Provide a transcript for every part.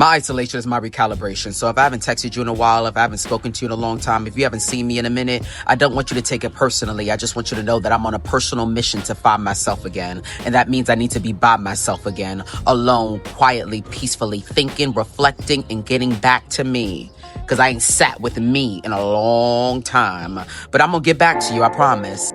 My isolation is my recalibration. So if I haven't texted you in a while, if I haven't spoken to you in a long time, if you haven't seen me in a minute, I don't want you to take it personally. I just want you to know that I'm on a personal mission to find myself again. And that means I need to be by myself again, alone, quietly, peacefully, thinking, reflecting, and getting back to me. Because I ain't sat with me in a long time. But I'm going to get back to you, I promise.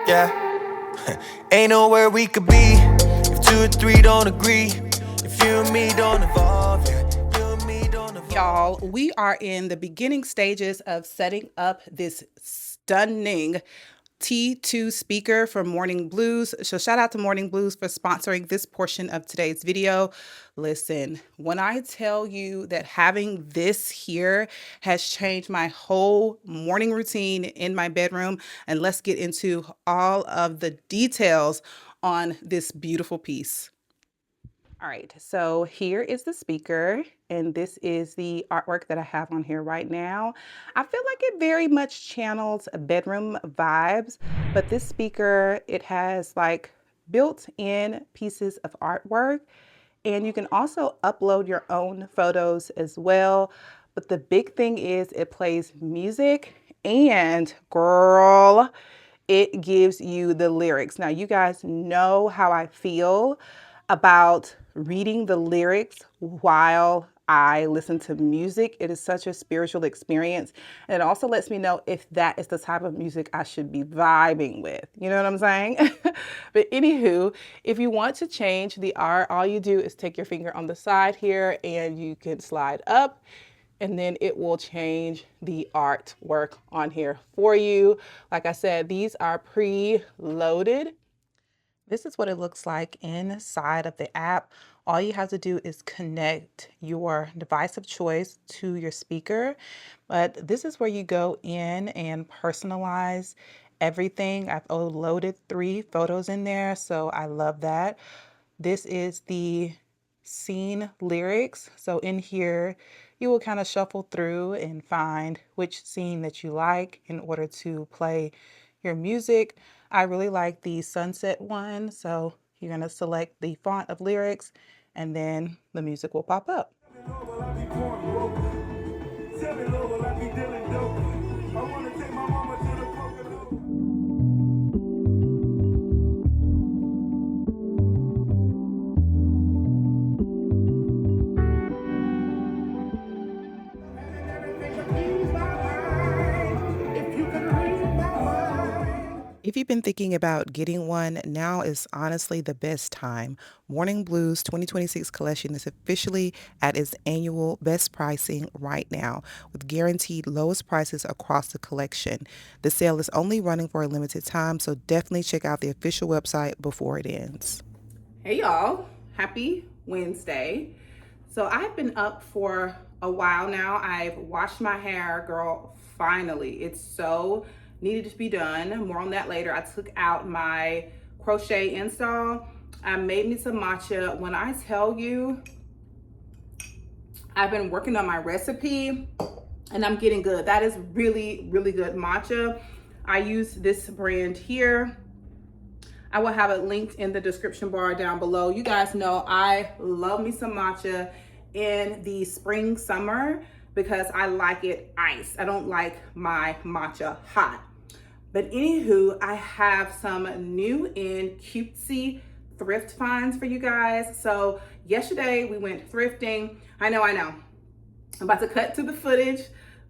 Yeah. Ain't nowhere we could be if 2 or 3 don't agree. If you and me don't evolve, yeah. You and me don't evolve. Y'all, we are in the beginning stages of setting up this stunning T2 speaker from Morning Blues. So shout out to Morning Blues for sponsoring this portion of today's video. Listen, when I tell you that having this here has changed my whole morning routine in my bedroom, and let's get into all of the details on this beautiful piece. All right, so here is the speaker, and this is the artwork that I have on here right now. I feel like it very much channels bedroom vibes, but this speaker, it has like built-in pieces of artwork, and you can also upload your own photos as well. But the big thing is it plays music, and girl, it gives you the lyrics. Now, you guys know how I feel about reading the lyrics while I listen to music. It is such a spiritual experience. And it also lets me know if that is the type of music I should be vibing with. You know what I'm saying? But anywho, if you want to change the art, all you do is take your finger on the side here and you can slide up, and then it will change the artwork on here for you. Like I said, these are pre-loaded. This is what it looks like inside of the app. All you have to do is connect your device of choice to your speaker. But this is where you go in and personalize everything. I've loaded 3 photos in there, so I love that. This is the scene lyrics. So in here, you will kind of shuffle through and find which scene that you like in order to play your music. I really like the sunset one. So you're going to select the font of lyrics and then the music will pop up. If you've been thinking about getting one, now is honestly the best time. Morning Blues 2026 collection is officially at its annual best pricing right now, with guaranteed lowest prices across the collection. The sale is only running for a limited time, so definitely check out the official website before it ends. Hey y'all, happy Wednesday. So I've been up for a while now. I've washed my hair, girl, finally. It's so needed to be done. More on that later. I took out my crochet install. I made me some matcha. When I tell you, I've been working on my recipe and I'm getting good. That is really, really good matcha. I use this brand here. I will have it linked in the description bar down below. You guys know I love me some matcha in the spring, summer, because I like it iced. I don't like my matcha hot. But anywho, I have some new and cutesy thrift finds for you guys. So yesterday we went thrifting. I know. I'm about to cut to the footage,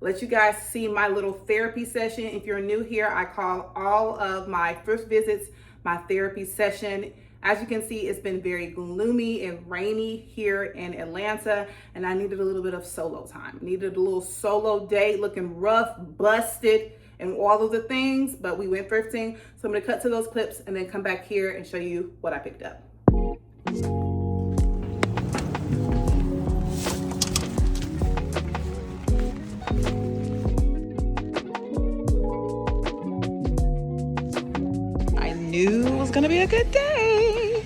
let you guys see my little therapy session. If you're new here, I call all of my thrift visits my therapy session. As you can see, it's been very gloomy and rainy here in Atlanta, and I needed a little bit of solo time. Needed a little solo day, looking rough, busted, and all of the things, but we went thrifting. So I'm gonna cut to those clips and then come back here and show you what I picked up. I knew it was gonna be a good day.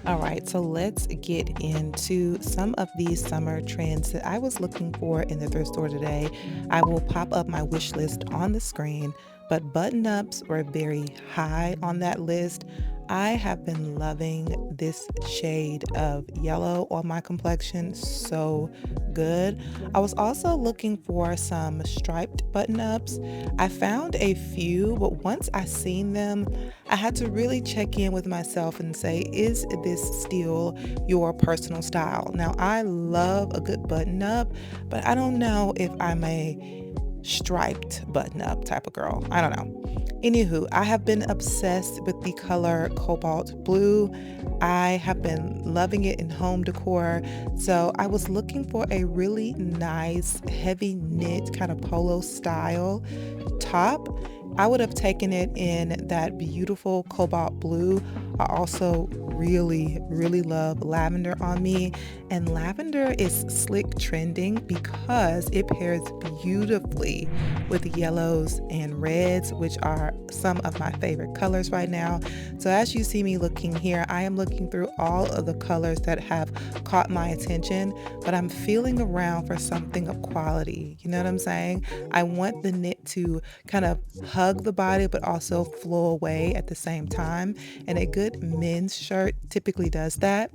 All right, so let's get into some of these summer trends that I was looking for in the thrift store today. I will pop up my wish list on the screen, but button ups were very high on that list. I have been loving this shade of yellow on my complexion, so good. I was also looking for some striped button ups. I found a few, but once I seen them, I had to really check in with myself and say, is this still your personal style? Now, I love a good button up, but I don't know if I'm a striped button up type of girl. I don't know. Anywho, I have been obsessed with the color cobalt blue. I have been loving it in home decor. So I was looking for a really nice, heavy knit kind of polo style top. I would have taken it in that beautiful cobalt blue. I also really love lavender on me. And lavender is slick trending because it pairs beautifully with yellows and reds, which are some of my favorite colors right now. So as you see me looking here, I am looking through all of the colors that have caught my attention, but I'm feeling around for something of quality. You know what I'm saying? I want the knit to kind of hug the body, but also flow away at the same time. And a good men's shirt typically does that.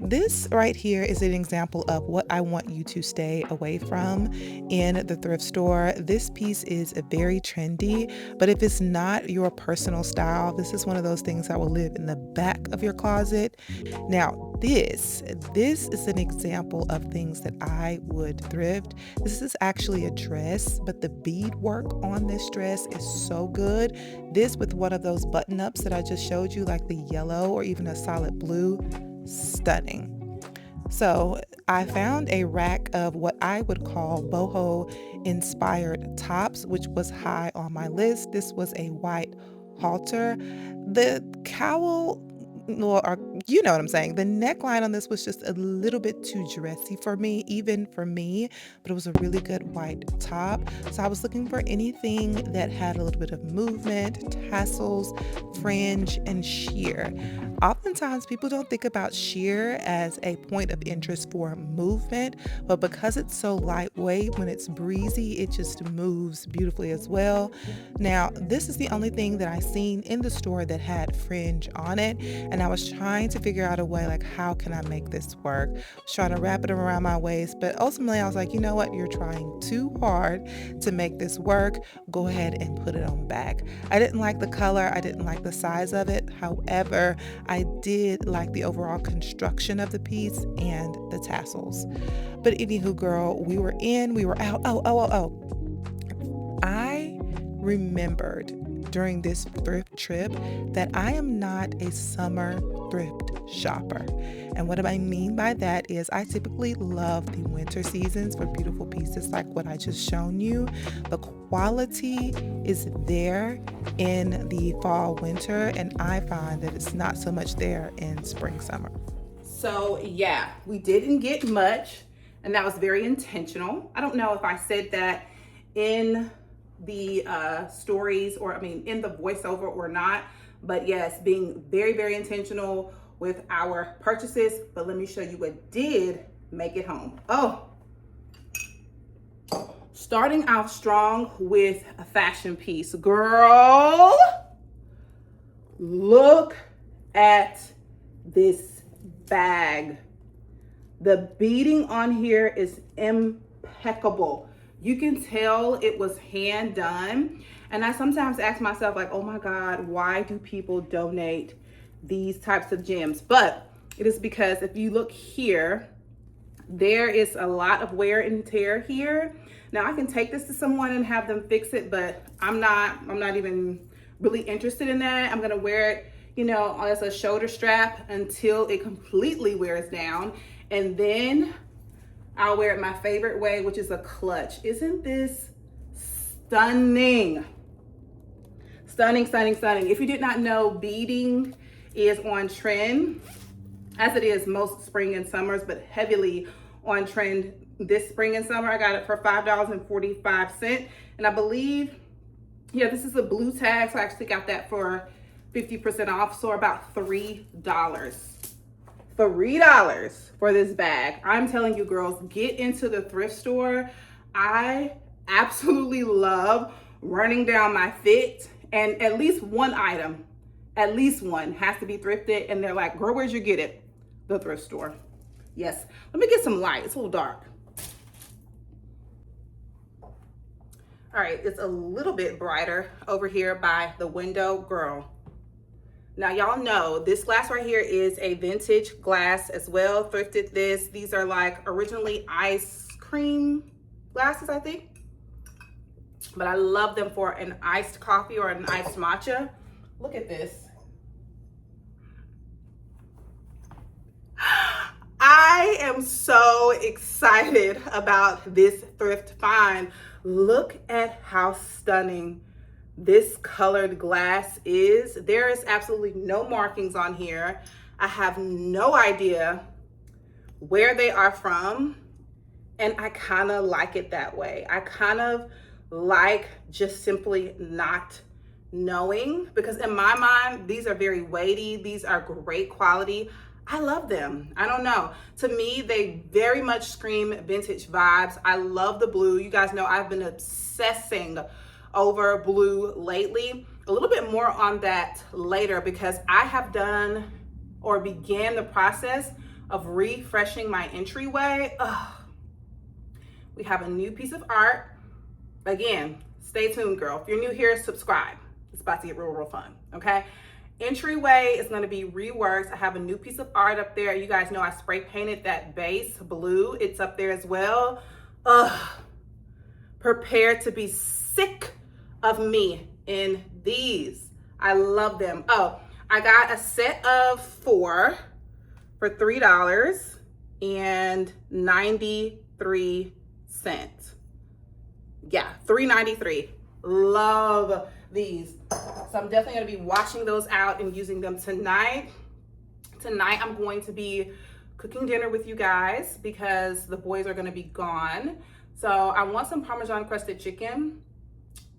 This right here is an example of what I want you to stay away from in the thrift store. This piece is very trendy, but if it's not your personal style, this is one of those things that will live in the back of your closet. Now, this is an example of things that I would thrift. This is actually a dress, but the beadwork on this dress is so good. This with one of those button ups that I just showed you, like the yellow or even a solid blue, stunning. So I found a rack of what I would call boho inspired tops, which was high on my list. This was a white halter. The cowl, or you know what I'm saying, the neckline on this was just a little bit too dressy for me, even for me, but it was a really good white top. So I was looking for anything that had a little bit of movement, tassels, fringe, and sheer. Oftentimes people don't think about sheer as a point of interest for movement, but because it's so lightweight, when it's breezy, it just moves beautifully as well. Now, this is the only thing that I seen in the store that had fringe on it, and I was trying to figure out a way, like, how can I make this work? I was trying to wrap it around my waist, but ultimately I was like, you know what? You're trying too hard to make this work. Go ahead and put it on back. I didn't like the color. I didn't like the size of it. However, I did like the overall construction of the piece and the tassels. But anywho, girl, we were in, we were out. I remembered during this thrift trip that I am not a summer thrift shopper. And what I mean by that is I typically love the winter seasons for beautiful pieces like what I just shown you. The quality is there in the fall, winter, and I find that it's not so much there in spring, summer. So yeah, we didn't get much, and that was very intentional. I don't know if I said that in the stories, or I mean in the voiceover or not, but yes, being very intentional with our purchases. But let me show you what did make it home. Starting out strong with a fashion piece. Girl, look at this bag. The beading on here is impeccable. You can tell it was hand done. And I sometimes ask myself, like, oh my God, why do people donate these types of gems? But it is because if you look here, there is a lot of wear and tear here. Now I can take this to someone and have them fix it, but I'm not even really interested in that. I'm gonna wear it, you know, as a shoulder strap until it completely wears down. And then I'll wear it my favorite way, which is a clutch. Isn't this stunning? Stunning. If you did not know, beading is on trend, as it is most spring and summers, but heavily on trend this spring and summer. I got it for $5.45. And I believe, yeah, this is a blue tag. So I actually got that for 50% off, so about $3. $3 for this bag. I'm telling you, girls, get into the thrift store. I absolutely love running down my fit, and at least one item, at least one, has to be thrifted. And they're like, girl, where'd you get it? The thrift store. Yes. Let me get some light. It's a little dark. All right, it's a little bit brighter over here by the window, girl. Now, y'all know this glass right here is a vintage glass as well. Thrifted this. These are like originally ice cream glasses, I think. But I love them for an iced coffee or an iced matcha. Look at this. I am so excited about this thrift find. Look at how stunning this colored glass is. There is absolutely no markings on here. I have no idea where they are from, and I kind of like it that way. I kind of like just simply not knowing, because in my mind, these are very weighty. These are great quality. I love them. I don't know. To me, they very much scream vintage vibes. I love the blue. You guys know I've been obsessing over blue lately. A little bit more on that later, because I have done or began the process of refreshing my entryway. We have a new piece of art. Again, stay tuned, girl. If you're new here, subscribe. It's about to get real fun, okay? Entryway is going to be reworked. I have a new piece of art up there. You guys know I spray painted that base blue. It's up there as well. Prepare to be sick of me in these. I love them. Oh, I got a set of 4 for $3.93. Yeah, $3.93. Love these. So I'm definitely going to be washing those out and using them tonight. Tonight I'm going to be cooking dinner with you guys because the boys are going to be gone. So I want some Parmesan crusted chicken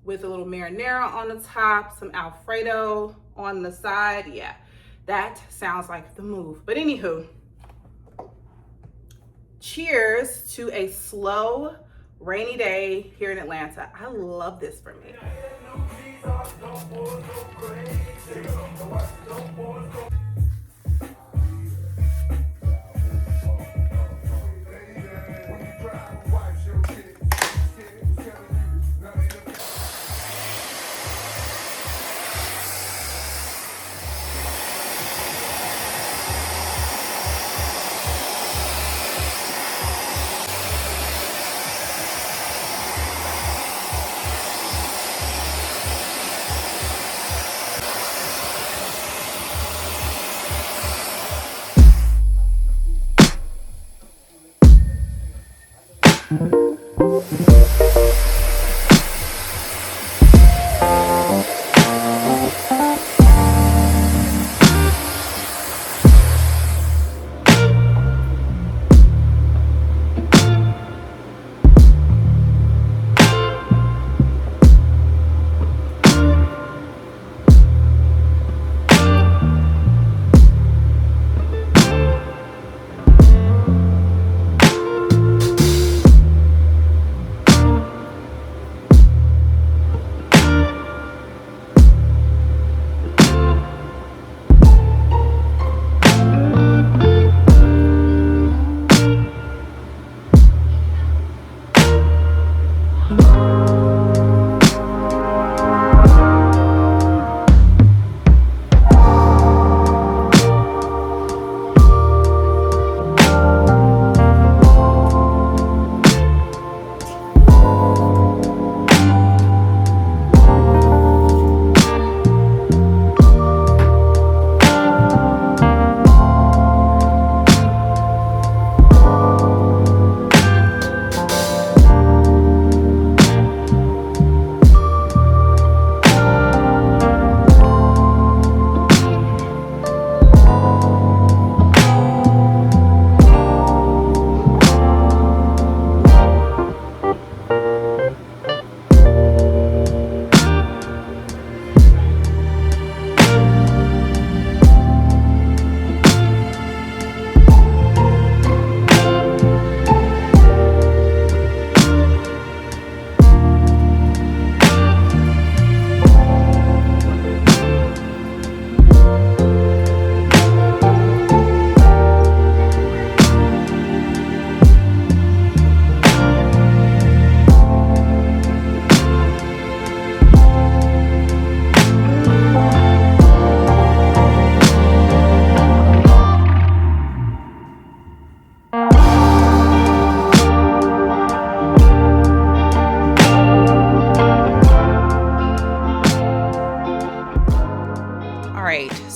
with a little marinara on the top, some Alfredo on the side. Yeah, that sounds like the move. But anywho, cheers to a slow, rainy day here in Atlanta. I love this for me.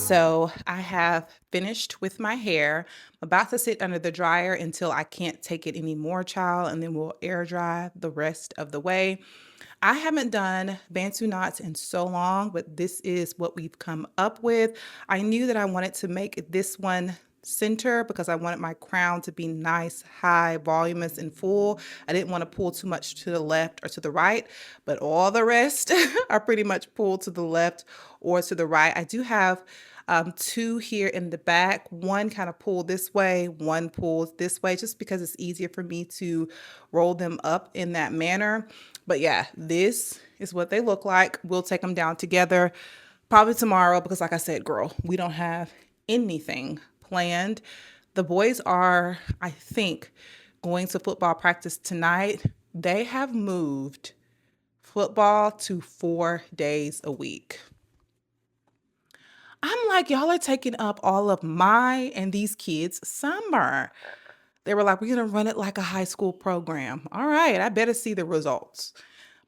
So I have finished with my hair. I'm about to sit under the dryer until I can't take it anymore, child, and then we'll air dry the rest of the way. I haven't done Bantu knots in so long, but this is what we've come up with. I knew that I wanted to make this one center because I wanted my crown to be nice, high, voluminous, and full. I didn't want to pull too much to the left or to the right, but all the rest are pretty much pulled to the left or to the right. I do have two here in the back, one kind of pulled this way, one pulls this way, just because it's easier for me to roll them up in that manner. But yeah, this is what they look like. We'll take them down together probably tomorrow because, like I said, girl, we don't have anything planned. The boys are, I think, going to football practice tonight. They have moved football to 4 days a week. I'm like, y'all are taking up all of my and these kids' summer. They were like, we're going to run it like a high school program. All right, I better see the results.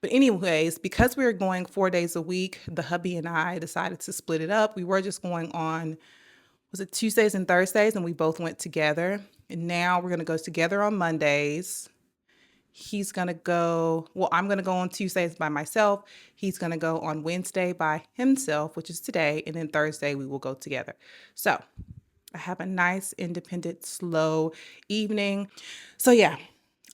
But anyways, because we were going 4 days a week, the hubby and I decided to split it up. We were just going on, was it Tuesdays and Thursdays? And we both went together. And now we're going to go together on Mondays. He's going to go, well, I'm going to go on Tuesdays by myself. He's going to go on Wednesday by himself, which is today. And then Thursday we will go together. So I have a nice, independent, slow evening. So yeah,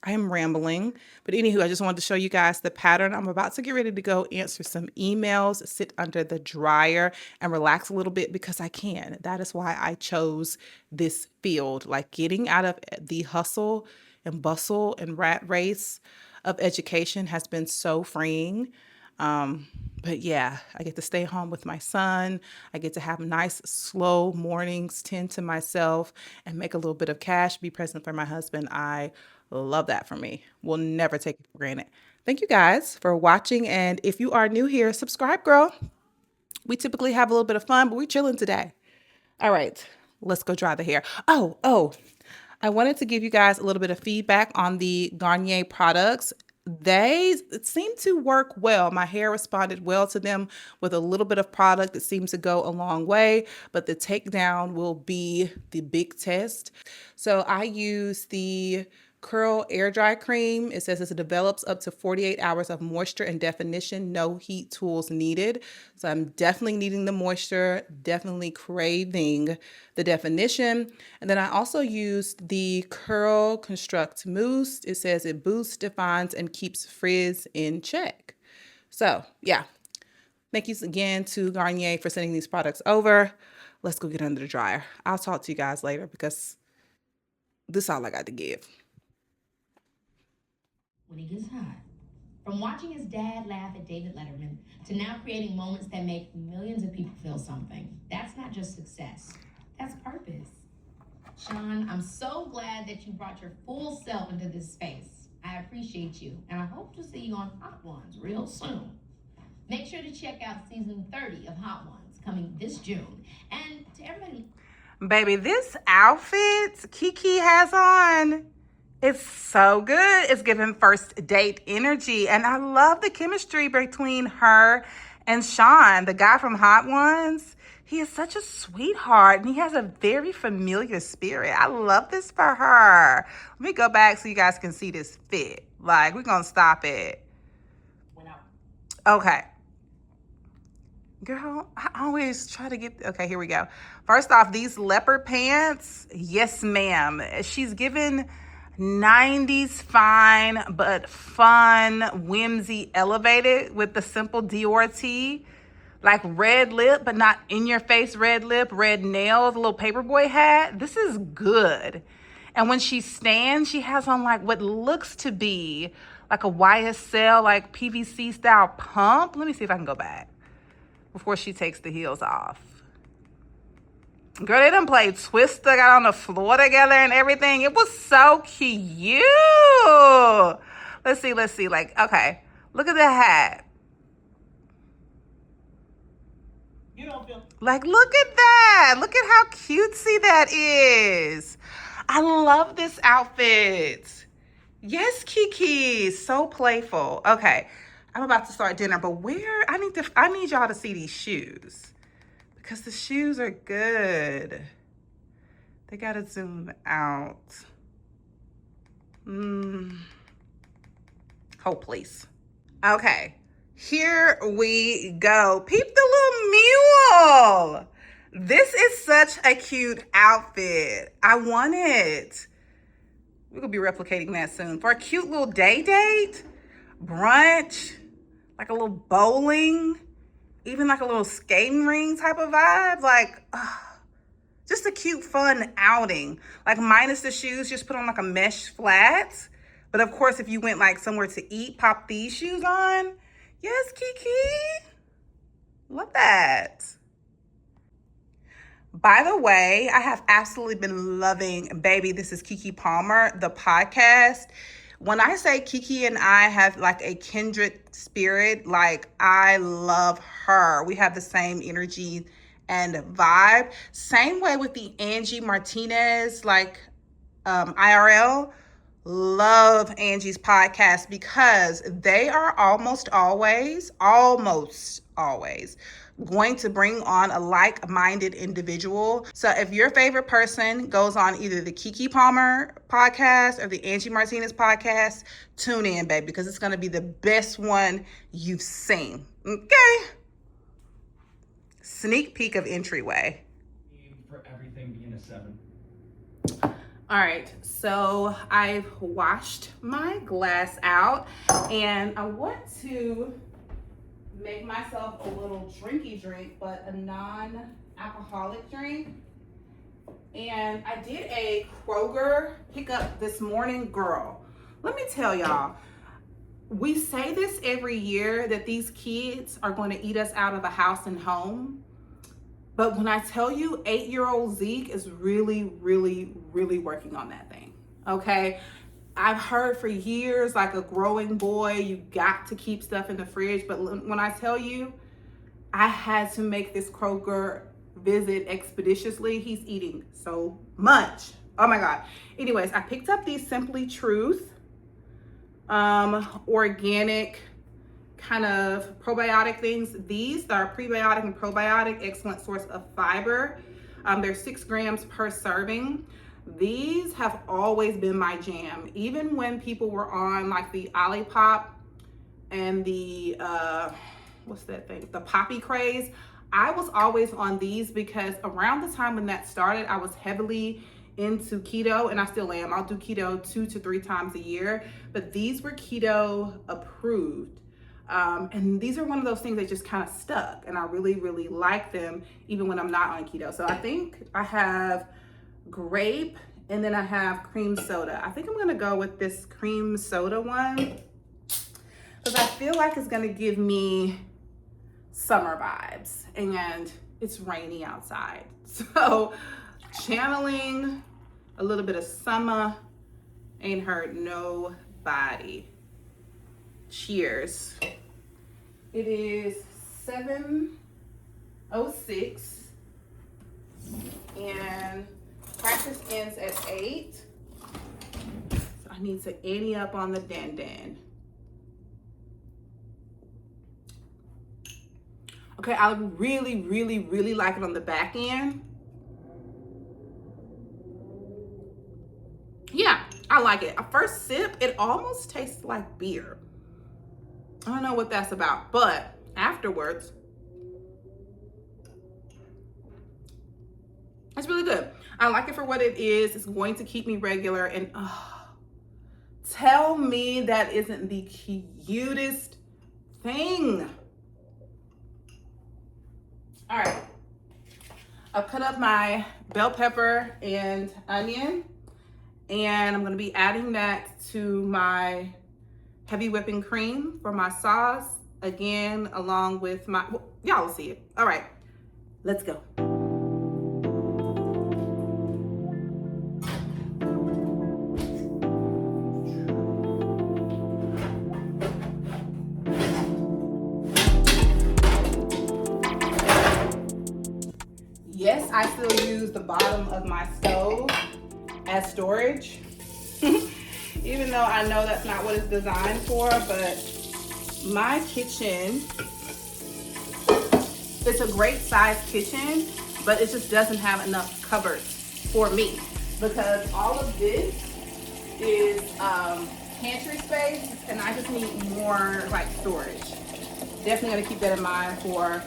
I am rambling. But anywho, I just wanted to show you guys the pattern. I'm about to get ready to go answer some emails, sit under the dryer, and relax a little bit because I can. That is why I chose this field. Like getting out of the hustle and bustle and rat race of education has been so freeing. But yeah, I get to stay home with my son. I get to have nice, slow mornings, tend to myself, and make a little bit of cash, be present for my husband. I love that for me. We'll never take it for granted. Thank you guys for watching. And if you are new here, subscribe, girl. We typically have a little bit of fun, but we're chilling today. All right, let's go dry the hair. Oh, I wanted to give you guys a little bit of feedback on the Garnier products. They seem to work well. My hair responded well to them with a little bit of product. That seems to go a long way, but the takedown will be the big test. So I use the Curl Air Dry Cream. It says it develops up to 48 hours of moisture and definition, no heat tools needed. So I'm definitely needing the moisture, definitely craving the definition. And then I also used the Curl Construct Mousse. It says it boosts, defines, and keeps frizz in check. So yeah, thank you again to Garnier for sending these products over. Let's go get under the dryer. I'll talk to you guys later because this is all I got to give. When he gets hot. From watching his dad laugh at David Letterman to now creating moments that make millions of people feel something. That's not just success, that's purpose. Sean, I'm so glad that you brought your full self into this space. I appreciate you, and I hope to see you on Hot Ones real soon. Make sure to check out season 30 of Hot Ones coming this June. And to everybody... Baby, this outfit Kiki has on, it's so good. It's giving first date energy. And I love the chemistry between her and Sean, the guy from Hot Ones. He is such a sweetheart and he has a very familiar spirit. I love this for her. Let me go back so you guys can see this fit. Like, we're going to stop it. Okay. Girl, I always try to get... Okay, here we go. First off, these leopard pants. Yes, ma'am. She's given 90s fine but fun, whimsy, elevated with the simple Dior tee. Like red lip, but not in your face red lip, red nails, a little paperboy hat. This is good. And when she stands, she has on like what looks to be like a YSL, like PVC style pump. Let me see if I can go back before she takes the heels off. Girl, they done played Twister, got on the floor together and everything. It was so cute. Let's see. Like, okay, look at the hat. You don't feel... Like, look at that. Look at how cutesy that is. I love this outfit. Yes, Kiki, so playful. Okay, I'm about to start dinner, but where, I need y'all to see these shoes. because the shoes are good. They gotta zoom out. Hold, please. Okay, here we go. Peep the little mule. This is such a cute outfit. I want it. We're gonna be replicating that soon. For a cute little day date, brunch, like a little bowling, even like a little skating ring type of vibe. Like, just a cute, fun outing. Like minus the shoes, just put on like a mesh flat. But of course, if you went like somewhere to eat, pop these shoes on. Yes, Kiki. Love that. By the way, I have absolutely been loving Baby, This is Kiki Palmer, the podcast. When I say Kiki and I have like a kindred spirit, like I love her. We have the same energy and vibe. Same way with the Angie Martinez, like IRL. Love Angie's podcast because they are almost always going to bring on a like-minded individual. So if your favorite person goes on either the Kiki Palmer podcast or the Angie Martinez podcast, tune in, baby, because it's going to be the best one you've seen. Okay? Sneak peek of entryway. For everything being a 7. All right, so I've washed my glass out and I want to make myself a little drinky drink, but a non-alcoholic drink. And I did a Kroger pickup this morning. Girl, let me tell y'all, we say this every year that these kids are going to eat us out of the house and home. But when I tell you 8-year-old Zeke is really, really, really working on that thing, okay? I've heard for years, like a growing boy, you got to keep stuff in the fridge. But when I tell you, I had to make this Kroger visit expeditiously. He's eating so much. Oh my God. Anyways, I picked up these Simply Truth organic kind of probiotic things. These are prebiotic and probiotic, excellent source of fiber. They're 6 grams per serving. These have always been my jam. Even when people were on like the Olipop and the, what's that thing? The Poppy craze. I was always on these because around the time when that started, I was heavily into keto, and I still am. I'll do keto 2 to 3 times a year, but these were keto approved. And these are one of those things that just kind of stuck, and I really, really like them even when I'm not on keto. So I think I have grape and then I have cream soda. I think I'm gonna go with this cream soda one because I feel like it's gonna give me summer vibes, and it's rainy outside. So channeling a little bit of summer ain't hurt nobody. Cheers. It is 7:06 and practice ends at 8. So I need to ante up on the dan. Okay, I really, really, really like it on the back end. Yeah, I like it. A first sip, it almost tastes like beer. I don't know what that's about, but afterwards, it's really good. I like it for what it is. It's going to keep me regular, and tell me that isn't the cutest thing. All right, I've cut up my bell pepper and onion, and I'm gonna be adding that to my heavy whipping cream for my sauce, again, along with my, well, y'all will see it. All right, let's go. Yes, I still use the bottom of my stove as storage. Even though I know that's not what it's designed for, but my kitchen It's a great size kitchen, but it just doesn't have enough cupboards for me because all of this is pantry space and I just need more like storage. Definitely gotta keep that in mind for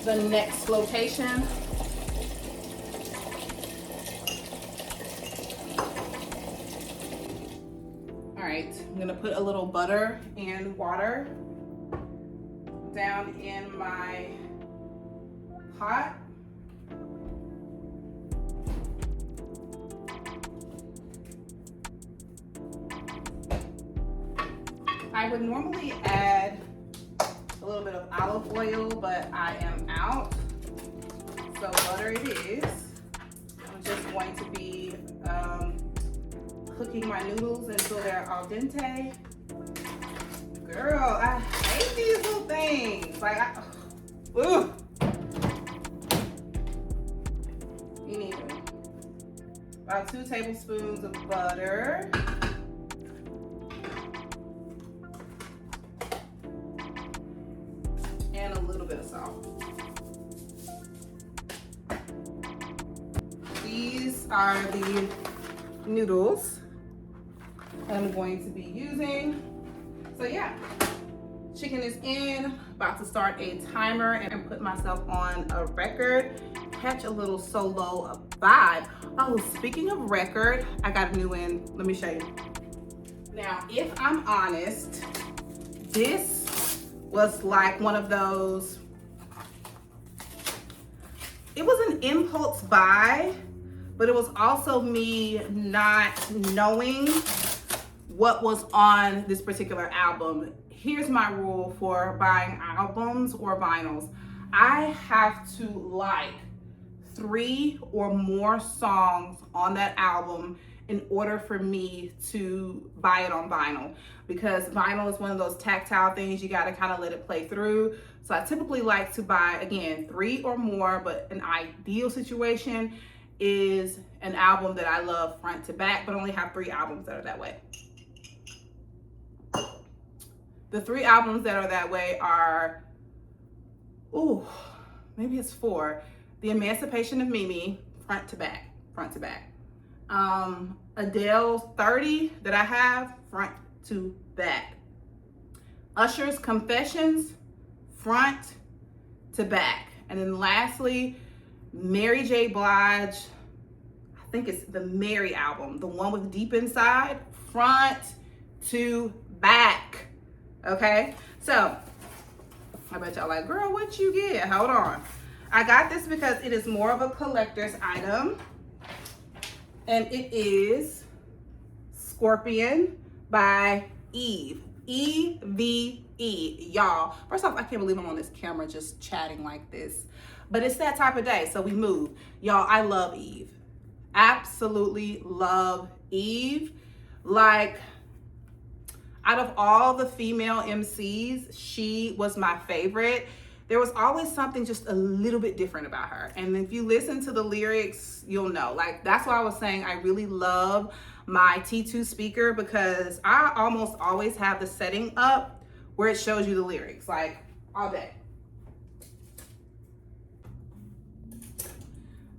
the next location. All right, I'm gonna put a little butter and water down in my pot. I would normally add a little bit of olive oil, but I am out. So butter it is. I'm just going to be cooking my noodles until they're al dente. Girl, I hate these little things. Like, ooh. You need about 2 tablespoons of butter. And a little bit of salt. These are the noodles I'm going to be using. So yeah, chicken is in, about to start a timer and put myself on a record, catch a little solo vibe. Oh, speaking of record, I got a new one. Let me show you. Now, if I'm honest, this was like one of those, it was an impulse buy, but it was also me not knowing what was on this particular album. Here's my rule for buying albums or vinyls. I have to like 3 or more songs on that album in order for me to buy it on vinyl, because vinyl is one of those tactile things you got to kind of let it play through. So I typically like to buy, again, 3 or more, but an ideal situation is an album that I love front to back, but only have 3 albums that are that way. The 3 albums that are that way are, ooh, maybe it's 4. The Emancipation of Mimi, front to back, front to back. Adele's 30 that I have, front to back. Usher's Confessions, front to back. And then lastly, Mary J. Blige, I think it's the Mary album, the one with Deep Inside, front to back. Okay, so I bet y'all like, girl, what you get? Hold on. I got this because it is more of a collector's item, and it is Scorpion by Eve. E-V-E. Y'all, first off, I can't believe I'm on this camera just chatting like this, but it's that type of day, so we move. Y'all, I love Eve. Absolutely love Eve. Like, out of all the female MCs, she was my favorite. There was always something just a little bit different about her. And if you listen to the lyrics, you'll know. Like, that's why I was saying I really love my T2 speaker, because I almost always have the setting up where it shows you the lyrics, like all day.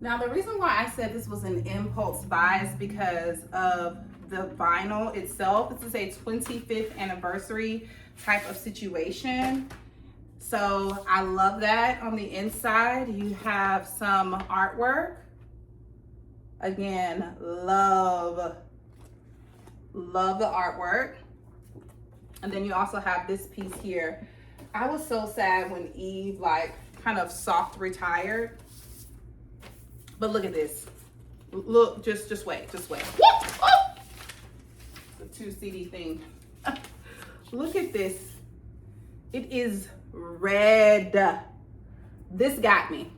Now, the reason why I said this was an impulse buy is because of the vinyl itself. This is a 25th anniversary type of situation. So I love that. On the inside, you have some artwork. Again, love the artwork. And then you also have this piece here. I was so sad when Eve like kind of soft retired. But look at this. Look, just wait, just wait. The 2 CD thing. Look at this. It is red. This got me.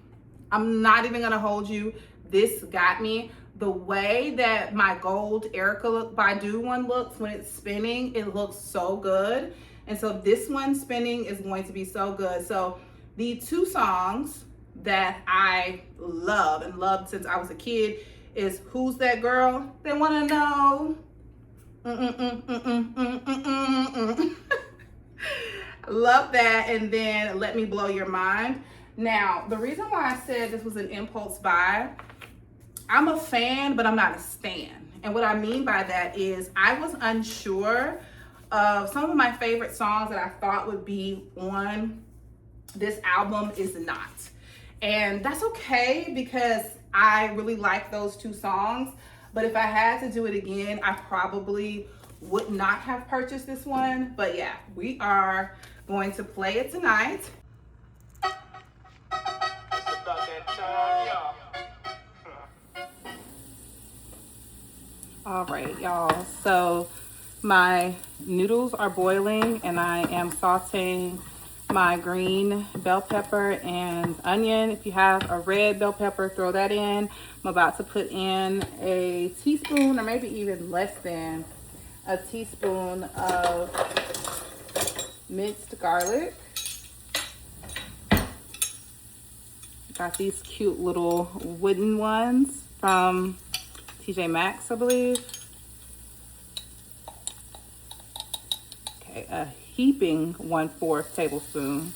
I'm not even gonna hold you. This got me. The way that my gold Erykah Badu one looks when it's spinning, it looks so good. And so this one spinning is going to be so good. So the 2 songs that I love and loved since I was a kid is Who's That Girl? They Wanna Know. Love that. And then Let Me Blow Your Mind. Now, the reason why I said this was an impulse buy, I'm a fan, but I'm not a stan. And what I mean by that is I was unsure of some of my favorite songs that I thought would be on this album is not. And that's okay because I really like those two songs. But if I had to do it again, I probably would not have purchased this one. But yeah, we are going to play it tonight. All right, y'all. So my noodles are boiling and I am sauteing my green bell pepper and onion. If you have a red bell pepper, throw that in. I'm about to put in a teaspoon or maybe even less than a teaspoon of minced garlic. Got these cute little wooden ones from TJ Maxx, I believe. Okay, a heaping 1/4 tablespoon.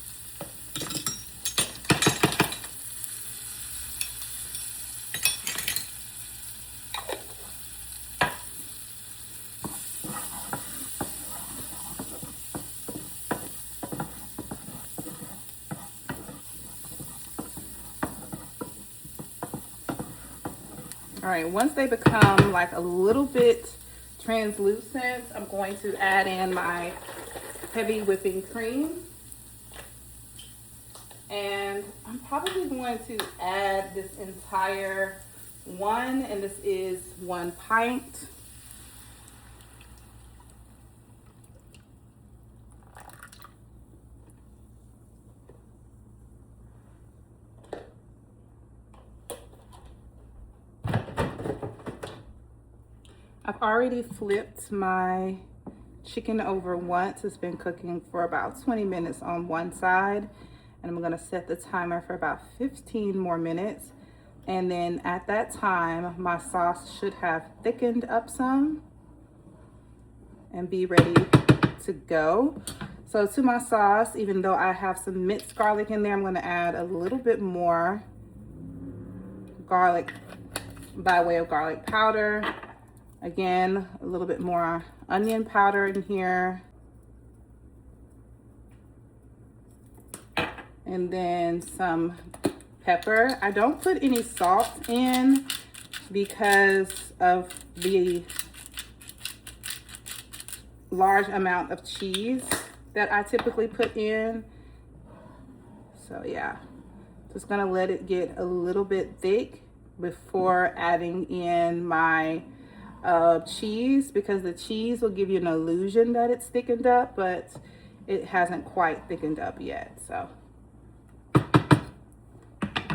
All right, once they become like a little bit translucent, I'm going to add in my heavy whipping cream. And I'm probably going to add this entire one, and this is 1 pint. I've already flipped my chicken over once. It's been cooking for about 20 minutes on one side. And I'm gonna set the timer for about 15 more minutes. And then at that time, my sauce should have thickened up some and be ready to go. So to my sauce, even though I have some minced garlic in there, I'm gonna add a little bit more garlic by way of garlic powder. Again, a little bit more onion powder in here. And then some pepper. I don't put any salt in because of the large amount of cheese that I typically put in. So yeah, just gonna let it get a little bit thick before adding in my cheese, because the cheese will give you an illusion that it's thickened up, but it hasn't quite thickened up yet. So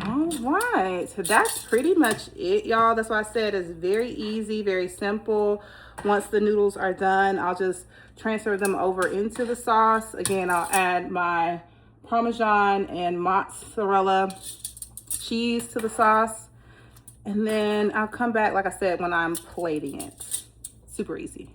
all right, so that's pretty much it, y'all. That's why I said it's very easy, very simple. Once the noodles are done, I'll just transfer them over into the sauce. Again, I'll add my Parmesan and mozzarella cheese to the sauce. And then I'll come back, like I said, when I'm plating it. Super easy.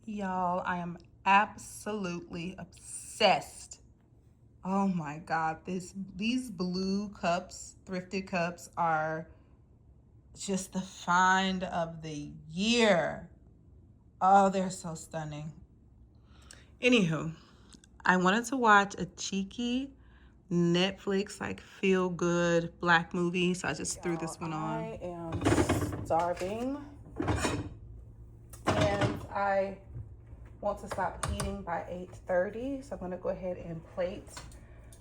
Y'all, I am absolutely obsessed. Oh my God, these blue cups, thrifted cups, are just the find of the year. Oh, they're so stunning. Anywho, I wanted to watch a cheeky Netflix, like, feel good black movie, so I just threw this one on. I am starving and I want to stop eating by 8:30, so I'm gonna go ahead and plate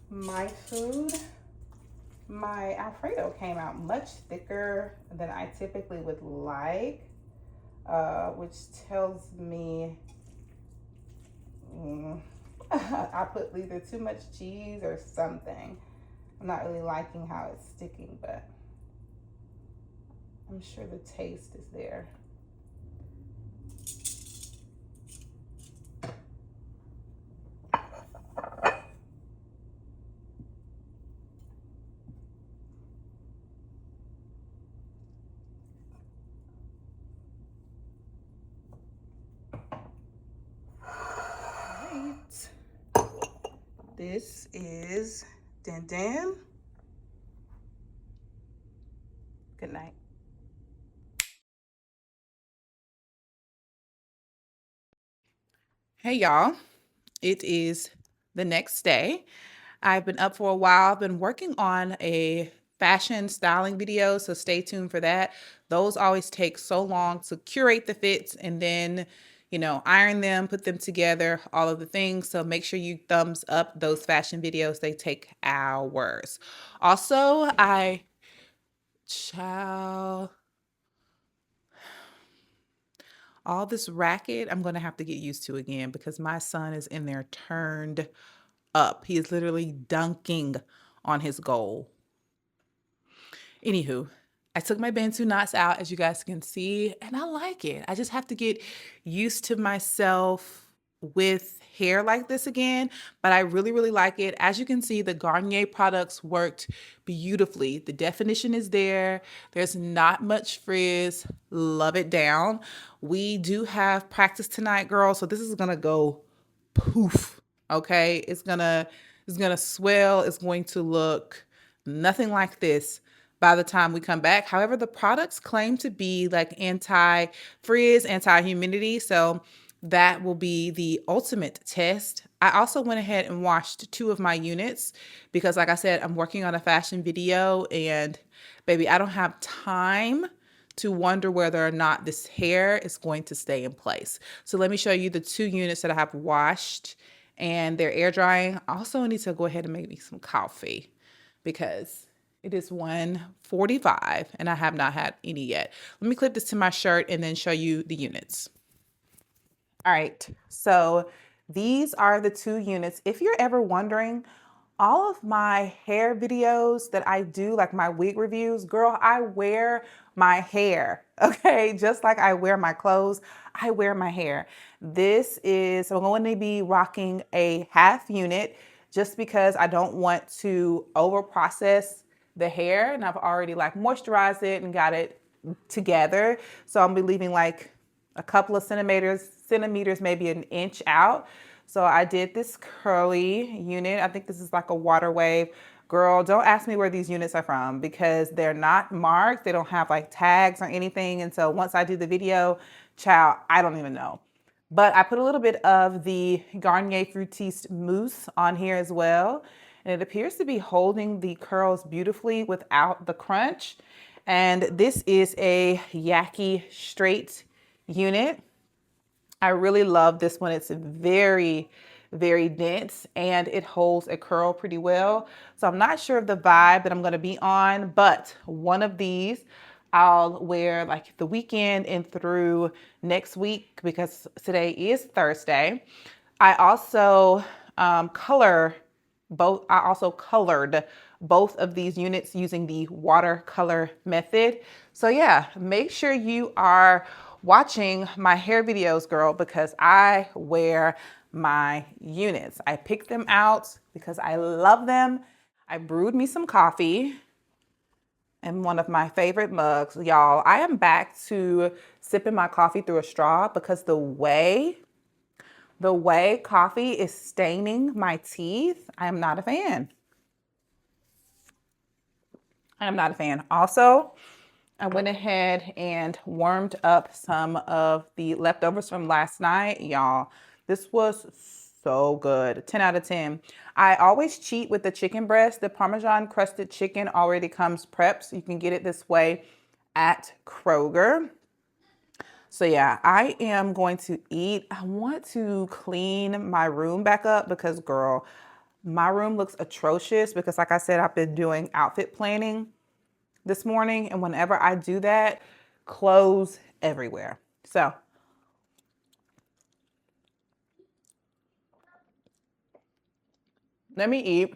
my food. My Alfredo came out much thicker than I typically would like, which tells me I put either too much cheese or something. I'm not really liking how it's sticking, but I'm sure the taste is there. This is Din Din. Good night. Hey y'all, it is the next day. I've been up for a while. I've been working on a fashion styling video, so stay tuned for that. Those always take so long to curate the fits and then, iron them, put them together, all of the things. So make sure you thumbs up those fashion videos. They take hours. Also, all this racket, I'm going to have to get used to again because my son is in there turned up. He is literally dunking on his goal. Anywho, I took my Bantu knots out, as you guys can see, and I like it. I just have to get used to myself with hair like this again, but I really, really like it. As you can see, the Garnier products worked beautifully. The definition is there. There's not much frizz. Love it down. We do have practice tonight, girl, so this is gonna go poof. Okay, it's gonna swell. It's going to look nothing like this by the time we come back. However, the products claim to be like anti-frizz, anti-humidity, so that will be the ultimate test. I also went ahead and washed 2 of my units because, like I said, I'm working on a fashion video and baby, I don't have time to wonder whether or not this hair is going to stay in place. So let me show you the 2 units that I have washed and they're air drying. I also need to go ahead and make me some coffee because it is 1:45 and I have not had any yet. Let me clip this to my shirt and then show you the units. All right, so these are the 2 units. If you're ever wondering, all of my hair videos that I do, like my wig reviews, girl, I wear my hair, okay? Just like I wear my clothes, I wear my hair. This is, so I'm going to be rocking a half unit just because I don't want to over process the hair, and I've already like moisturized it and got it together. So I'm gonna be leaving like a couple of centimeters, maybe an inch out. So I did this curly unit. I think this is like a water wave. Girl, don't ask me where these units are from because they're not marked. They don't have like tags or anything. And so once I do the video, child, I don't even know. But I put a little bit of the Garnier Fructis mousse on here as well. And it appears to be holding the curls beautifully without the crunch. And this is a Yaki straight unit. I really love this one. It's very, very dense and it holds a curl pretty well. So I'm not sure of the vibe that I'm going to be on, but one of these I'll wear like the weekend and through next week because today is Thursday. I also colored both of these units using the watercolor method. So yeah, make sure you are watching my hair videos, girl, because I wear my units. I picked them out because I love them. I brewed me some coffee in one of my favorite mugs. Y'all, I am back to sipping my coffee through a straw because the way coffee is staining my teeth, I am not a fan. I am not a fan. Also, I went ahead and warmed up some of the leftovers from last night. Y'all, this was so good. 10 out of 10. I always cheat with the chicken breast. The Parmesan crusted chicken already comes prepped, so you can get it this way at Kroger. So yeah, I am going to eat. I want to clean my room back up because, girl, my room looks atrocious because, like I said, I've been doing outfit planning this morning, and whenever I do that, clothes everywhere. So let me eat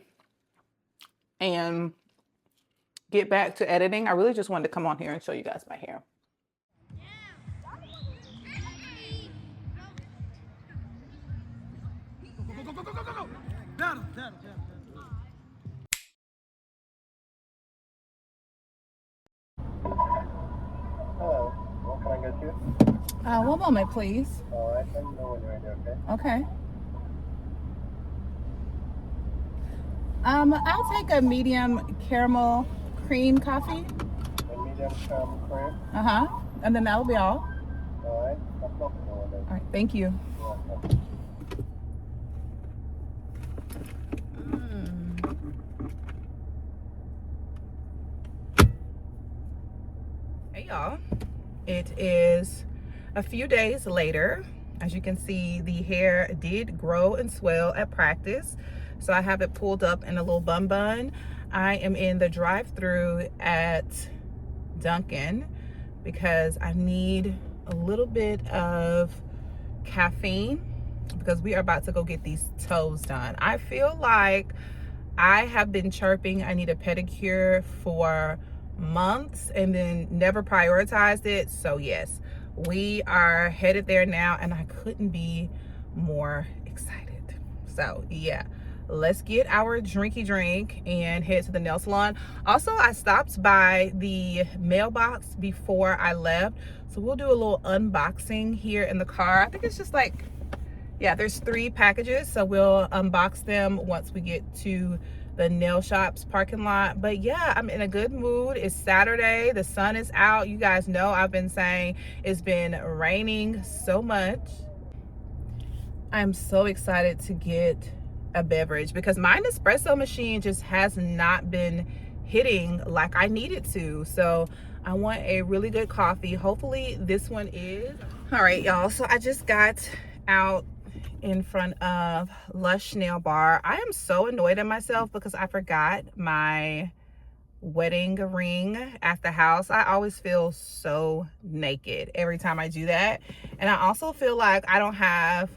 and get back to editing. I really just wanted to come on here and show you guys my hair. Hello, what can I get you? One moment, please. All right, let me know when you're ready, okay? Okay. I'll take a medium caramel cream coffee. A medium caramel cream. Uh-huh. And then that'll be all. All right. That's not the one. All right, thank you. Hey y'all, it is a few days later. As you can see, the hair did grow and swell at practice, so I have it pulled up in a little bun. I am in the drive-through at Dunkin' because I need a little bit of caffeine because we are about to go get these toes done. I feel like I have been chirping I need a pedicure for months and then never prioritized it. So yes, we are headed there now and I couldn't be more excited. So yeah, let's get our drinky drink and head to the nail salon. Also, I stopped by the mailbox before I left, so we'll do a little unboxing here in the car. I think it's just like, yeah, there's 3 packages, so we'll unbox them once we get to the nail shop's parking lot. But yeah, I'm in a good mood. It's Saturday, the sun is out. You guys know I've been saying it's been raining so much. I'm so excited to get a beverage because my espresso machine just has not been hitting like I need it to. So I want a really good coffee. Hopefully this one is. All right, y'all, so I just got out in front of Lush Nail Bar. I am so annoyed at myself because I forgot my wedding ring at the house. I always feel so naked every time I do that, and I also feel like I don't have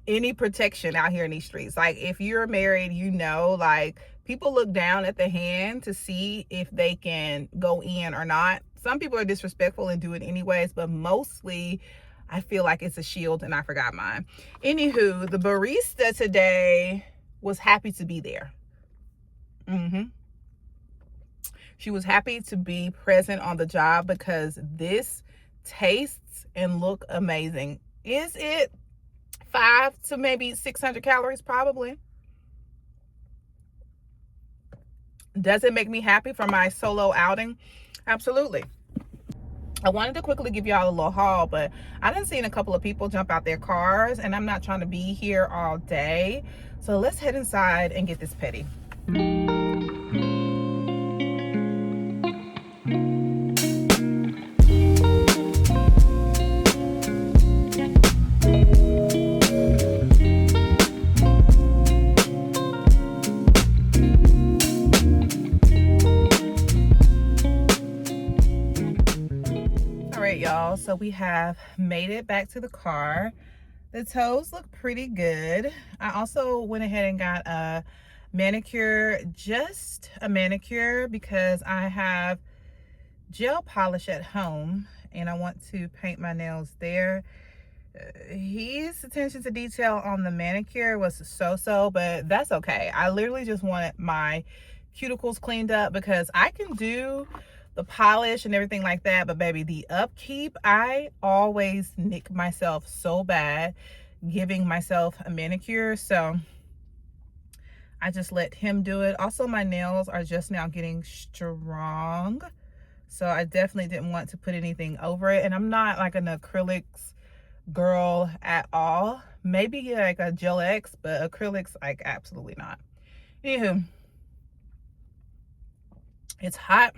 any protection out here in these streets. Like, if you're married, you know, like, people look down at the hand to see if they can go in or not. Some people are disrespectful and do it anyways, but mostly I feel like it's a shield and I forgot mine. Anywho, the barista today was happy to be there. She was happy to be present on the job because this tastes and look amazing. Is it 500 to maybe 600 calories? Probably. Does it make me happy for my solo outing? Absolutely. I wanted to quickly give y'all a little haul, but I done seen a couple of people jump out their cars and I'm not trying to be here all day. So let's head inside and get this petty. Y'all, so we have made it back to the car. The toes look pretty good. I also went ahead and got a manicure, just a manicure, because I have gel polish at home and I want to paint my nails there. His attention to detail on the manicure was so-so, but that's okay. I literally just wanted my cuticles cleaned up because I can do the polish and everything like that, but baby, the upkeep, I always nick myself so bad giving myself a manicure, so I just let him do it. Also, my nails are just now getting strong, so I definitely didn't want to put anything over it, and I'm not like an acrylics girl at all. Maybe like a Gel X, but acrylics, like, absolutely not. Anywho, it's hot.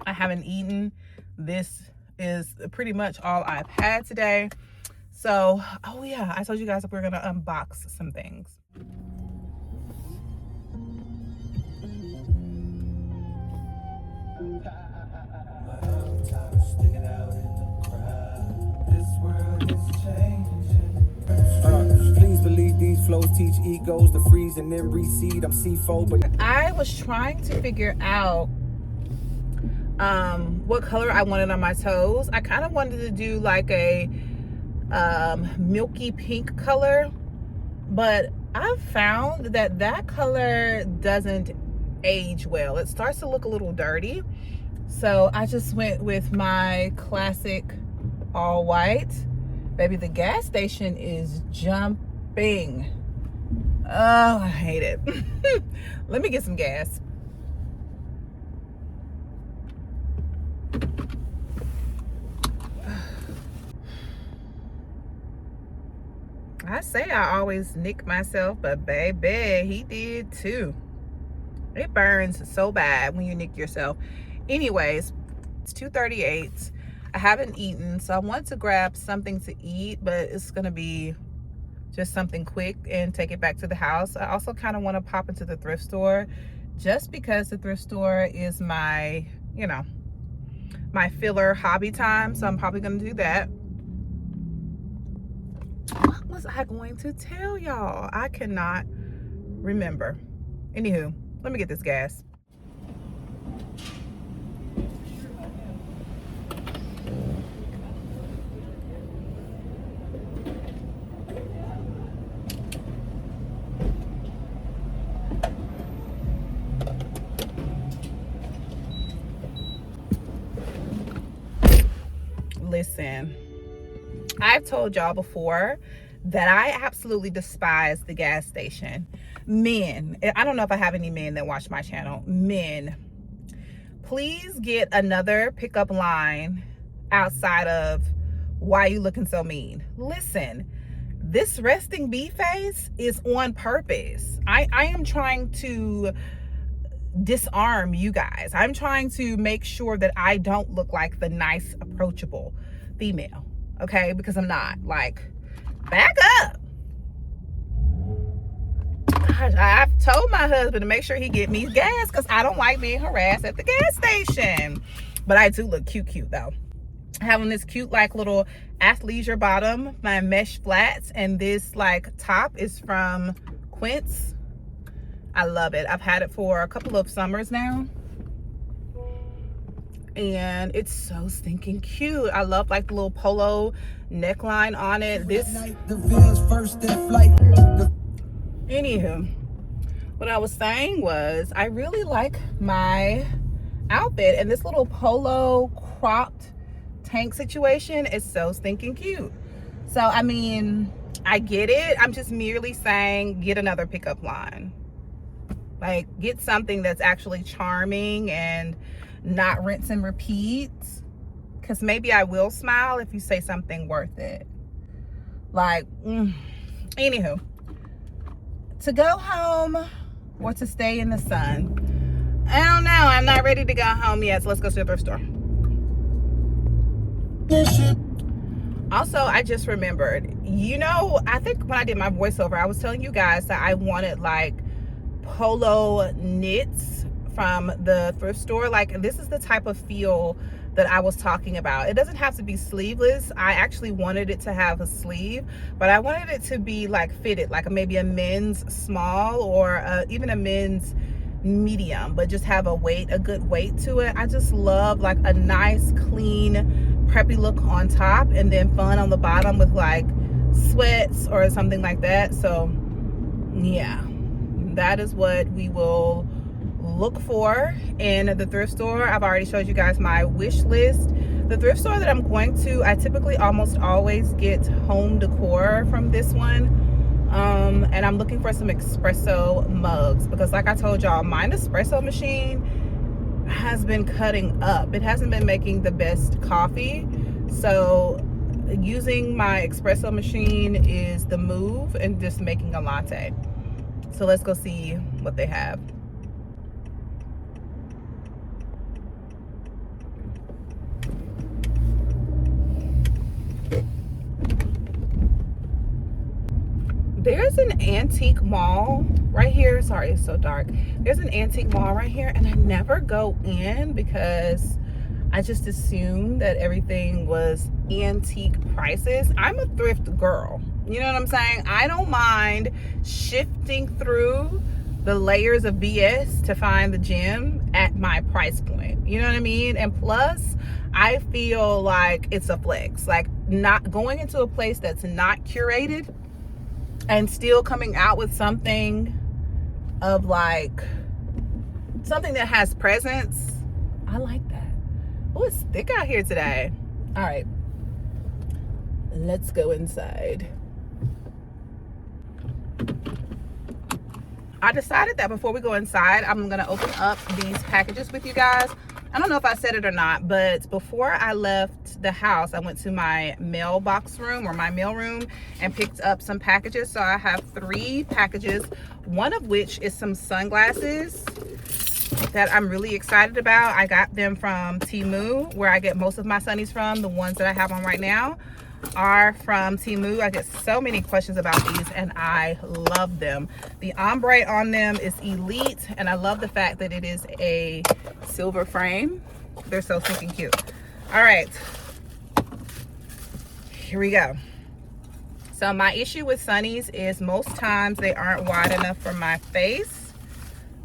I haven't eaten. This is pretty much all I've had today. So, oh yeah, I told you guys that we're gonna unbox some things. Please believe these flows teach egos to freeze and then reseed. I'm C4, but I was trying to figure out what color I wanted on my toes. I kind of wanted to do like a milky pink color, but I've found that that color doesn't age well. It starts to look a little dirty, so I just went with my classic all white. Baby, the gas station is jumping. Oh, I hate it. Let me get some gas. I say I always nick myself, but baby, he did too. It burns so bad when you nick yourself. Anyways, it's 2:38. I haven't eaten, so I want to grab something to eat, but it's gonna be just something quick and take it back to the house. I also kind of want to pop into the thrift store just because the thrift store is my, you know, my filler hobby time. So I'm probably gonna do that. What was I going to tell y'all? I cannot remember. Anywho, let me get this gas. Listen, I've told y'all before that I absolutely despise the gas station. Men, I don't know if I have any men that watch my channel. Men, please get another pickup line outside of why you looking so mean. Listen, this resting bee face is on purpose. I am trying to disarm you guys. I'm trying to make sure that I don't look like the nice, approachable female, okay? Because I'm not. Like, back up. Gosh, I've told my husband to make sure he get me gas because I don't like being harassed at the gas station. But I do look cute though. Having this cute like little athleisure bottom, my mesh flats, and this like top is from Quince. I love it. I've had it for a couple of summers now. And it's so stinking cute. I love like the little polo neckline on it. This anywho, what I was saying was I really like my outfit, and this little polo cropped tank situation is so stinking cute. So I mean, I get it. I'm just merely saying get another pickup line. Like, get something that's actually charming and not rinse and repeat, because maybe I will smile if you say something worth it. Like, anywho, to go home or to stay in the sun, I don't know. I'm not ready to go home yet, so let's go to the thrift store. Also, I just remembered, you know, I think when I did my voiceover, I was telling you guys that I wanted like polo knits from the thrift store. Like, this is the type of feel that I was talking about. It doesn't have to be sleeveless. I actually wanted it to have a sleeve, but I wanted it to be like fitted, like maybe a men's small or even a men's medium, but just have a good weight to it. I just love like a nice, clean, preppy look on top and then fun on the bottom with like sweats or something like that. So yeah, that is what we will look for in the thrift store. I've already showed you guys my wish list. The thrift store that I'm going to, I typically almost always get home decor from this one. And I'm looking for some espresso mugs because like I told y'all, my espresso machine has been cutting up. It hasn't been making the best coffee. So using my espresso machine is the move, and just making a latte. So let's go see what they have. There's an antique mall right here. Sorry, it's so dark. There's an antique mall right here, and I never go in because I just assumed that everything was antique prices. I'm a thrift girl. You know what I'm saying? I don't mind shifting through the layers of BS to find the gem at my price point. You know what I mean? And plus, I feel like it's a flex. Like, not going into a place that's not curated and still coming out with something of like something that has presence. I like that. Oh, it's thick out here today. All right, let's go inside. I decided that before we go inside, I'm gonna open up these packages with you guys. I don't know if I said it or not, but before I left the house, I went to my mailbox room or my mail room and picked up some packages. So I have 3 packages, one of which is some sunglasses that I'm really excited about. I got them from Temu, where I get most of my sunnies from. The ones that I have on right now are from Temu. I get so many questions about these and I love them. The ombre on them is elite and I love the fact that it is a silver frame. They're so stinking cute. All right, here we go. So my issue with sunnies is most times they aren't wide enough for my face,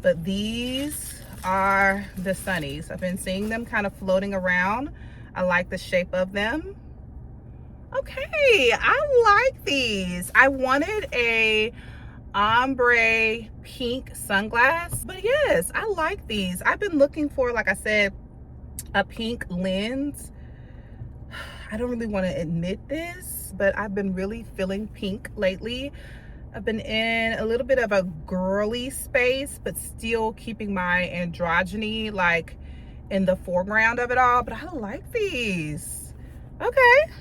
but these are the sunnies. I've been seeing them kind of floating around. I like the shape of them. Okay, I like these. I wanted a ombre pink sunglass, but yes, I like these. I've been looking for, like I said, a pink lens. I don't really want to admit this, but I've been really feeling pink lately. I've been in a little bit of a girly space, but still keeping my androgyny like in the foreground of it all. But I like these. Okay.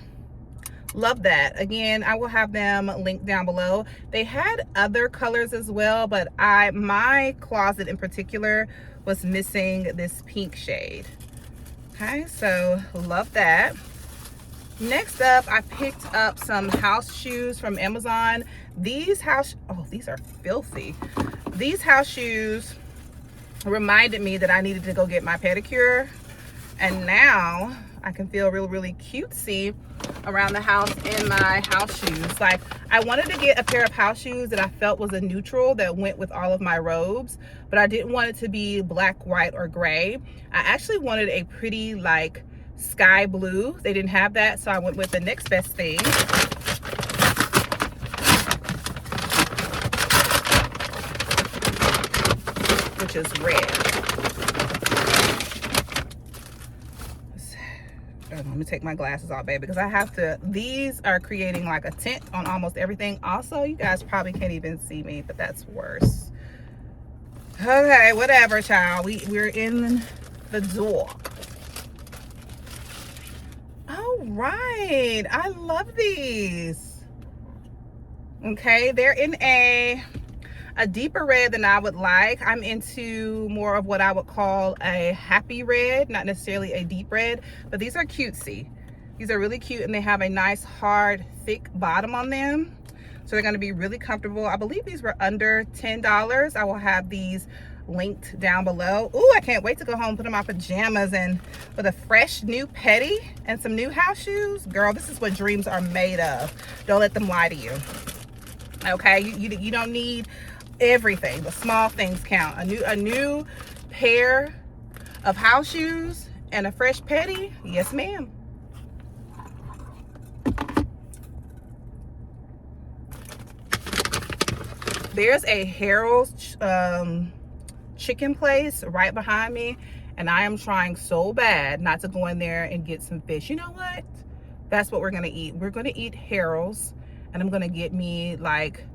Love that. Again, I will have them linked down below. They had other colors as well, but my closet in particular was missing this pink shade. Okay, so love that. Next up, I picked up some house shoes from Amazon. These these are filthy. These house shoes reminded me that I needed to go get my pedicure, and now I can feel really, really cutesy around the house in my house shoes. Like, I wanted to get a pair of house shoes that I felt was a neutral that went with all of my robes, but I didn't want it to be black, white, or gray. I actually wanted a pretty like sky blue. They didn't have that, so I went with the next best thing, which is red. Let me take my glasses off, baby, because I have to. These are creating like a tint on almost everything. Also, you guys probably can't even see me, but that's worse. Okay, whatever, child. We're in the door. All right, I love these. Okay, they're in a deeper red than I would like. I'm into more of what I would call a happy red, not necessarily a deep red, but these are cutesy. These are really cute and they have a nice hard thick bottom on them, so they're going to be really comfortable. I believe these were under $10. I will have these linked down below. Ooh, I can't wait to go home, put on my pajamas, and with a fresh new petty and some new house shoes. Girl, this is what dreams are made of. Don't let them lie to you. Okay, you don't need everything. The small things count. A new pair of house shoes and a fresh petty. Yes, ma'am. There's a Harold's chicken place right behind me, and I am trying so bad not to go in there and get some fish. You know what? That's what we're gonna eat. We're gonna eat Harold's, and I'm gonna get me like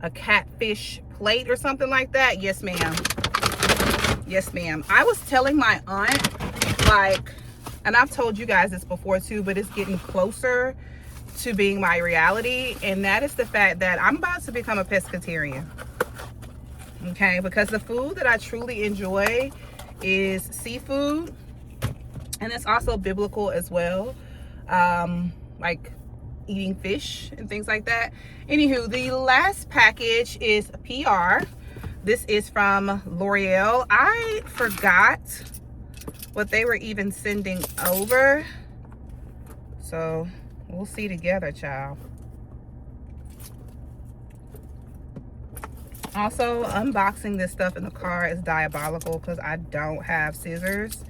a catfish plate or something like that. Yes, ma'am. Yes, ma'am. I was telling my aunt, like, and I've told you guys this before too, but it's getting closer to being my reality, and that is the fact that I'm about to become a pescatarian. Okay, because the food that I truly enjoy is seafood, and it's also biblical as well, like eating fish and things like that. Anywho, the last package is PR. This is from L'Oreal. I forgot what they were even sending over, so we'll see together, child. Also, unboxing this stuff in the car is diabolical because I don't have scissors,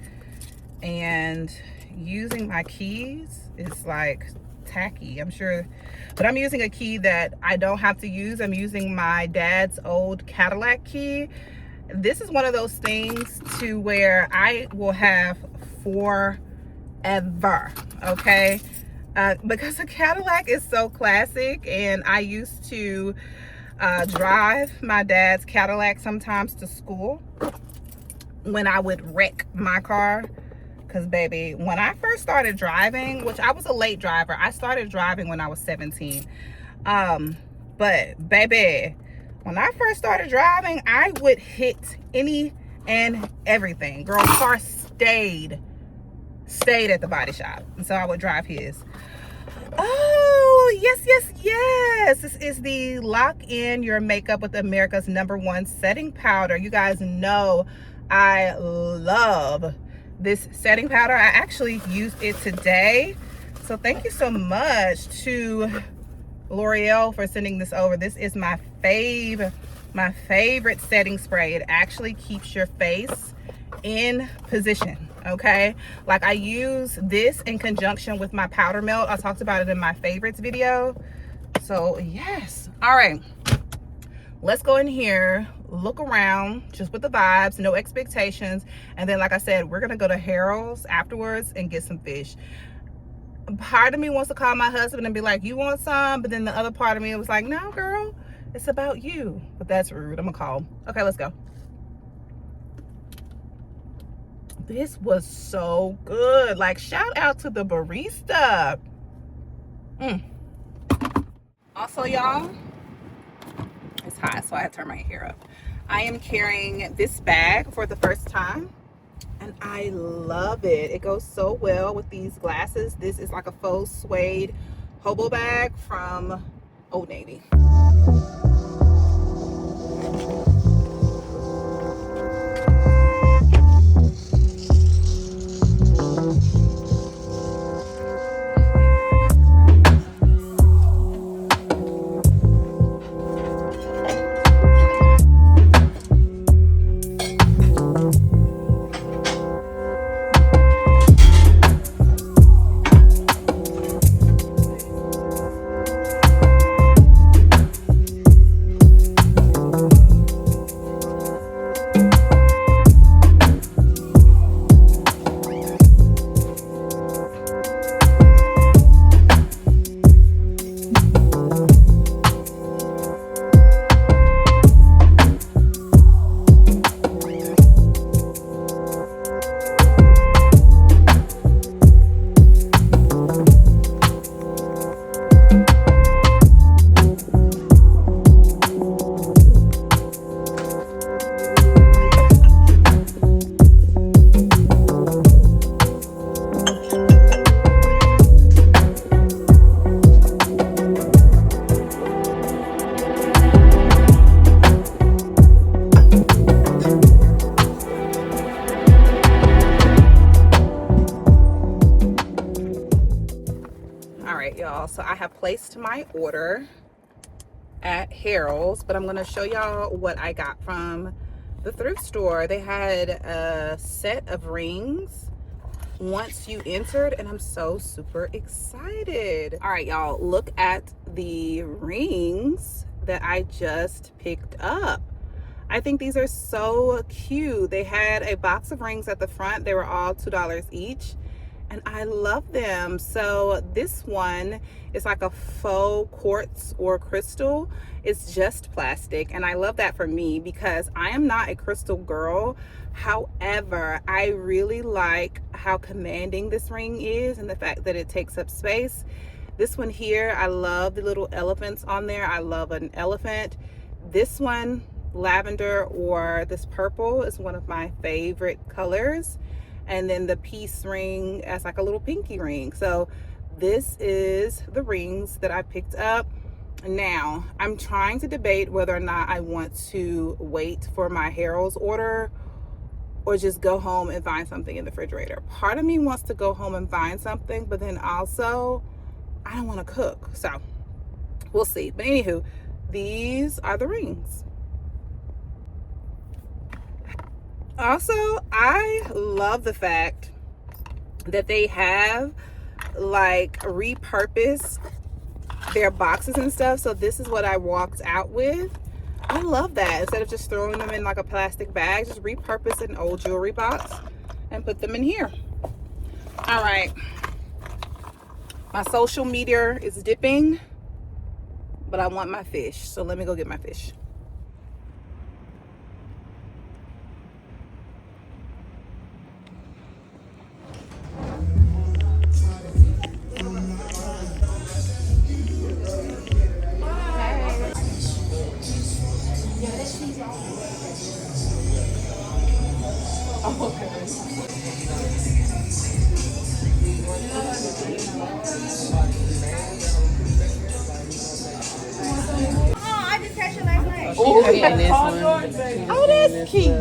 and using my keys is like tacky, I'm sure. But I'm using a key that I don't have to use. I'm using my dad's old Cadillac key. This is one of those things to where I will have forever, okay? Because the Cadillac is so classic, and I used to drive my dad's Cadillac sometimes to school when I would wreck my car. Because, baby, when I first started driving, which I was a late driver, I started driving when I was 17. But, baby, when I first started driving, I would hit any and everything. Girl, car stayed at the body shop. And so I would drive his. Oh, yes. This is the Lock In Your Makeup with America's #1 setting powder. You guys know I love this setting powder. I actually used it today. So thank you so much to L'Oreal for sending this over. This is my favorite setting spray. It actually keeps your face in position, okay? Like, I use this in conjunction with my powder melt. I talked about it in my favorites video. So yes. All right, let's go in here, look around just with the vibes, no expectations. And then, like I said, we're gonna go to Harold's afterwards and get some fish. Part of me wants to call my husband and be like, you want some? But then the other part of me was like, no, girl, it's about you. But that's rude. I'm gonna call him. Okay, let's go. This was so good. Like, shout out to the barista. Also, y'all, it's hot, so I had to turn my hair up. I am carrying this bag for the first time, and I love it. It goes so well with these glasses. This is like a faux suede hobo bag from Old Navy. Y'all, so I have placed my order at Harold's, but I'm going to show y'all what I got from the thrift store. They had a set of rings once you entered, and I'm so super excited. All right, y'all, look at the rings that I just picked up. I think these are so cute. They had a box of rings at the front. They were all $2 each, and I love them. So this one is like a faux quartz or crystal. It's just plastic, and I love that for me because I am not a crystal girl. However, I really like how commanding this ring is and the fact that it takes up space. This one here, I love the little elephants on there. I love an elephant. This one, lavender or this purple, is one of my favorite colors. And then the peace ring as like a little pinky ring. So this is the rings that I picked up. Now, I'm trying to debate whether or not I want to wait for my Harold's order or just go home and find something in the refrigerator. Part of me wants to go home and find something, but then also I don't want to cook. So we'll see. But anywho, these are the rings. Also, I love the fact that they have like repurposed their boxes and stuff. So this is what I walked out with. I love that. Instead of just throwing them in like a plastic bag, just repurpose an old jewelry box and put them in here. All right. My social meter is dipping, but I want my fish. So let me go get my fish. Oh, this one. Oh, that's cute.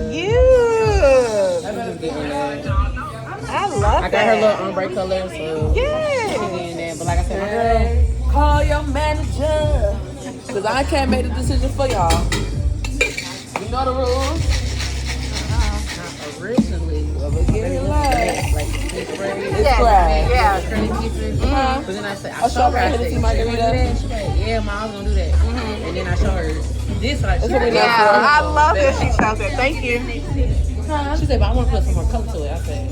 I love I got that. her little ombre color, so Yes. she's in there. But like I said, my girl, call your manager, cause I can't make the decision for y'all. You know the rules. Not originally, but like it's fried. Yeah. But then I said, I showed her, I said, margarita. She's like, yeah, mom, I was gonna do that. And then I showed her this. Like, I love that she chose it. Thank you. She said, but I want to put some more color to it. I said,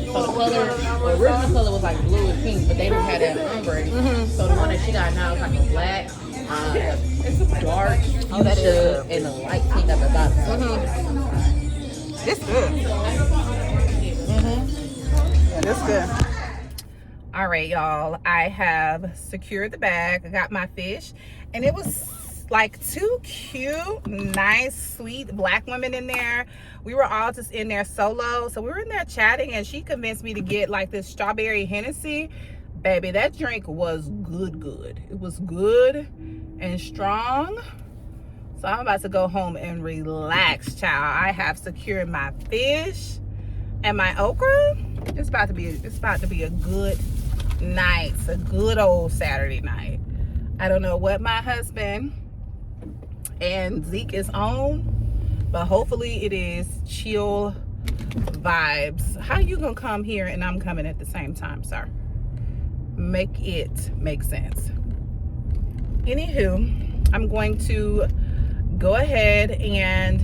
so the original color was like blue and pink, but they didn't have that ombre. So the one that she got now is like a black, dark fuchsia, and a light pink at the bottom. It's good. Yeah, it's good. All right, y'all. I have secured the bag. I got my fish, and it was like two cute, nice, sweet black women in there. We were all just in there solo, so we were in there chatting, and she convinced me to get like this strawberry Hennessy. Baby, that drink was good. It was good and strong. So I'm about to go home and relax, child. I have secured my fish and my okra. It's about to be a good night, a good old Saturday night. I don't know what my husband and Zeke is on, but hopefully it is chill vibes. How you gonna come here and I'm coming at the same time, sir? Make it make sense. Anywho, I'm going to go ahead and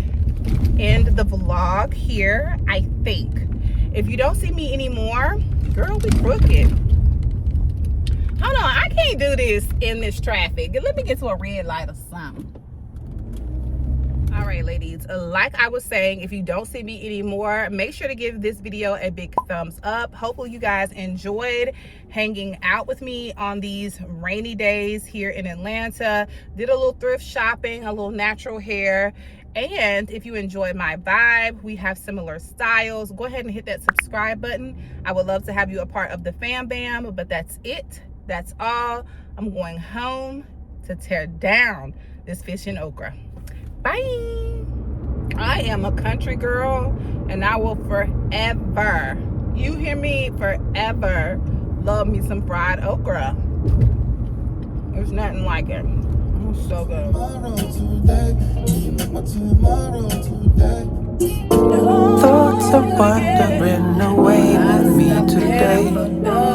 end the vlog here, I think. If you don't see me anymore, girl, we crooked. Hold on, I can't do this in this traffic. Let me get to a red light or something. All right, ladies, like I was saying, if you don't see me anymore, make sure to give this video a big thumbs up. Hopefully you guys enjoyed hanging out with me on these rainy days here in Atlanta. Did a little thrift shopping, a little natural hair. And if you enjoyed my vibe, we have similar styles, go ahead and hit that subscribe button. I would love to have you a part of the fam bam, but that's it. That's all. I'm going home to tear down this fish and okra. Bye. I am a country girl, and I will forever, you hear me, forever love me some fried okra. There's nothing like it. It's so good. Thoughts are wandering away with me today.